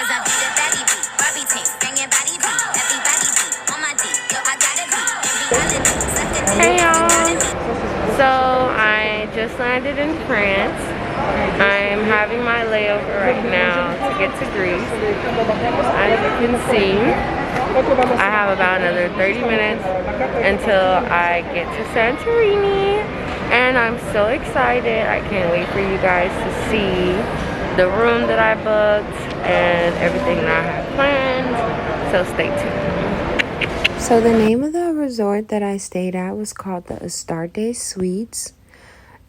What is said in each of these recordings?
Hey y'all! So I just landed in France. I'm having my layover right now to get to Greece. As you can see, I have about another 30 minutes until I get to Santorini. And I'm so excited. I can't wait for you guys to see the room that I booked and everything that I have planned. So stay tuned. So the name of the resort that I stayed at was called the Astartes Suites.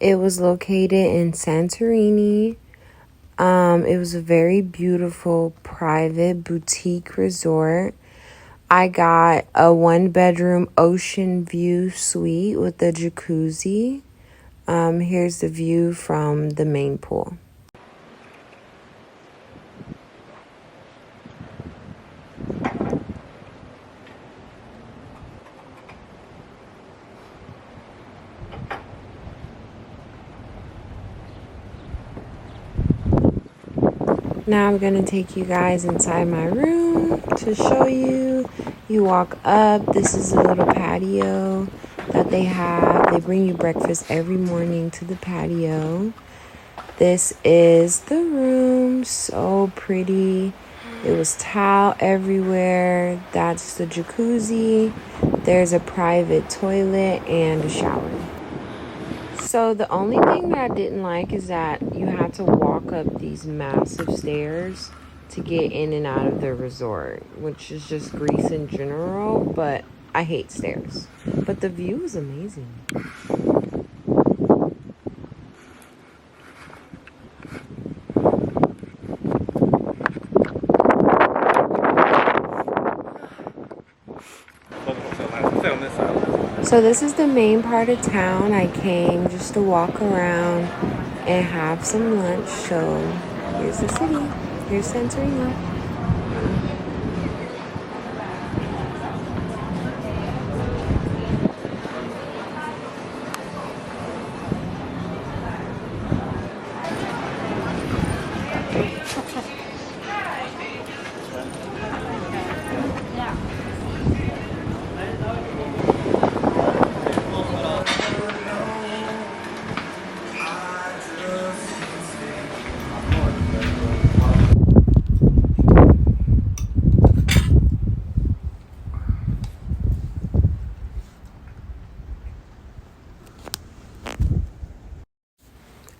It was located in Santorini. It was a very beautiful private boutique resort. I got a 1-bedroom ocean view suite with a jacuzzi. Here's the view from the main pool. Now I'm going to take you guys inside my room to show you. You walk up. This is a little patio that they have. They bring you breakfast every morning to the patio. This is the room. So pretty. It was tile everywhere. That's the jacuzzi. There's a private toilet and a shower. So the only thing that I didn't like is that you had to walk up these massive stairs to get in and out of the resort, which is just Greece in general, but I hate stairs. But the view is amazing. So this is the main part of town. I came just to walk around and have some lunch. So here's the city. Here's Santorini.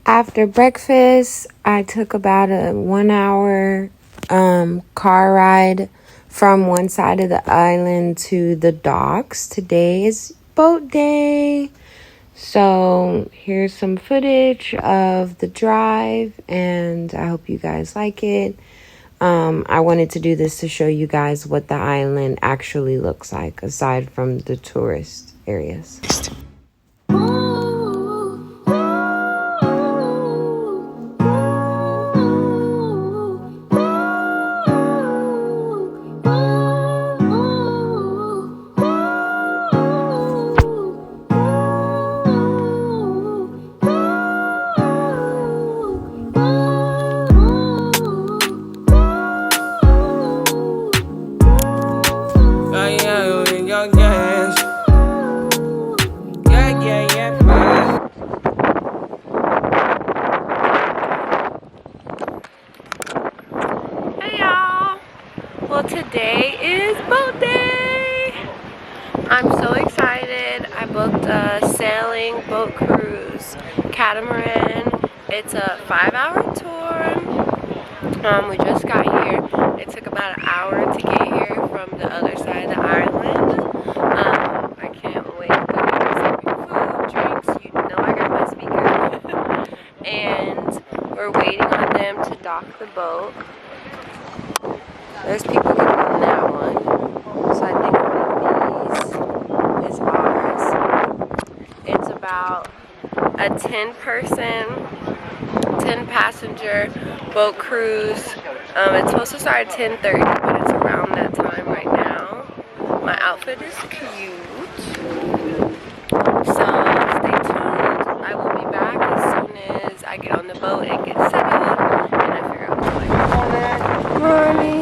After breakfast, I took about a 1-hour car ride from one side of the island to the docks. Today is boat day. So here's some footage of the drive, and I hope you guys like it. I wanted to do this to show you guys what the island actually looks like, aside from the tourist areas. Well, today is boat day. I'm so excited. I booked a sailing boat cruise, Catamaran. It's a 5-hour tour. We just got here. It took about an hour to get here from the other side of the island. I can't wait. Food, drinks. You know I got my speaker. And we're waiting on them to dock the boat. There's people getting on that one. So I think one of these is ours. It's about a 10-passenger boat cruise. It's supposed to start at 10:30, but it's around that time right now. My outfit is cute. So stay tuned. I will be back as soon as I get on the boat and get settled. And I figure out what to like. Morning.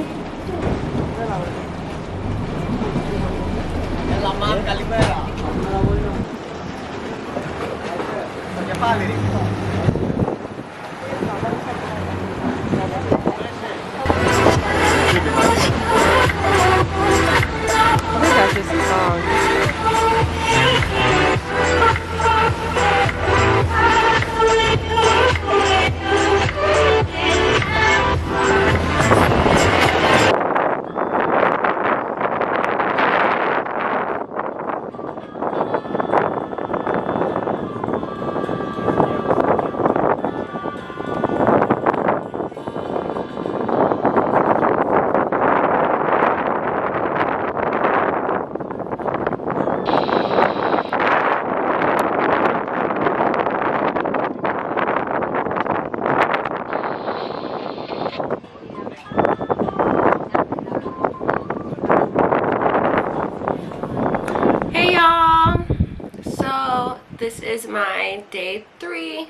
This is my day 3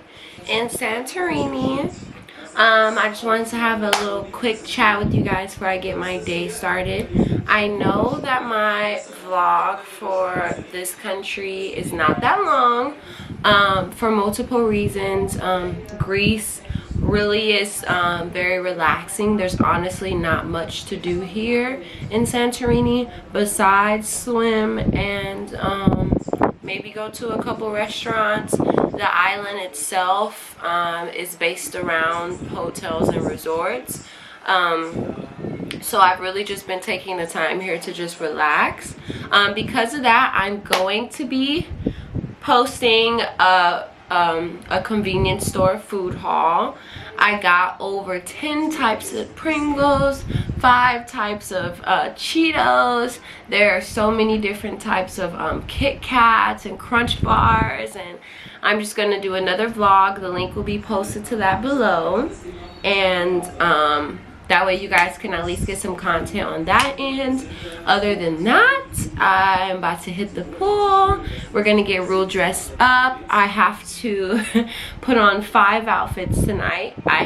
in Santorini. I just wanted to have a little quick chat with you guys before I get my day started. I know that my vlog for this country is not that long for multiple reasons. Greece really is very relaxing. There's honestly not much to do here in Santorini besides swim and maybe go to a couple restaurants. The island itself is based around hotels and resorts. So I've really just been taking the time here to just relax. Because of that, I'm going to be posting a convenience store food haul. I got over 10 types of Pringles, 5 types of Cheetos. There are so many different types of Kit Kats and Crunch Bars, and I'm just going to do another vlog. The link will be posted to that below, and that way you guys can at least get some content on that end. Other than that, I'm about to hit the pool. We're gonna get real dressed up. I have to put on 5 outfits tonight. I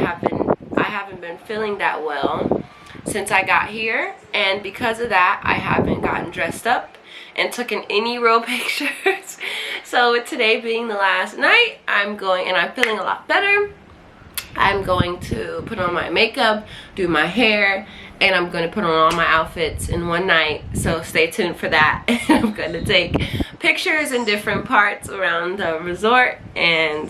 haven't been feeling that well since I got here, and because of that, I haven't gotten dressed up and taken any real pictures. So with today being the last night, I'm feeling a lot better. I'm going to put on my makeup, do my hair, and I'm going to put on all my outfits in one night. So stay tuned for that. I'm going to take pictures in different parts around the resort and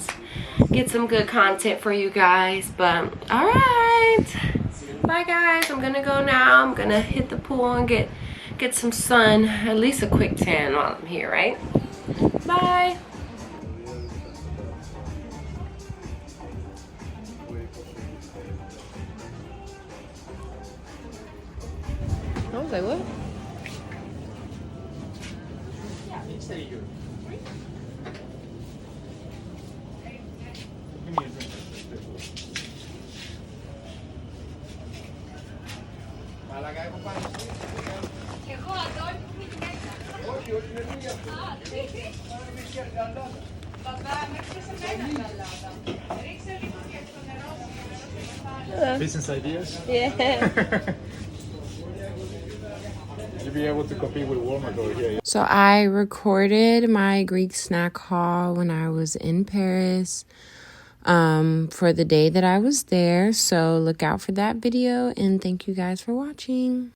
get some good content for you guys. But alright, bye guys. I'm going to go now. I'm going to hit the pool and get some sun, at least a quick tan while I'm here, right? Bye. I was like, what? Business ideas? Yeah. You'll be able to compete with Walmart over here. So I recorded my Greek snack haul when I was in Paris for the day that I was there. So look out for that video, and thank you guys for watching.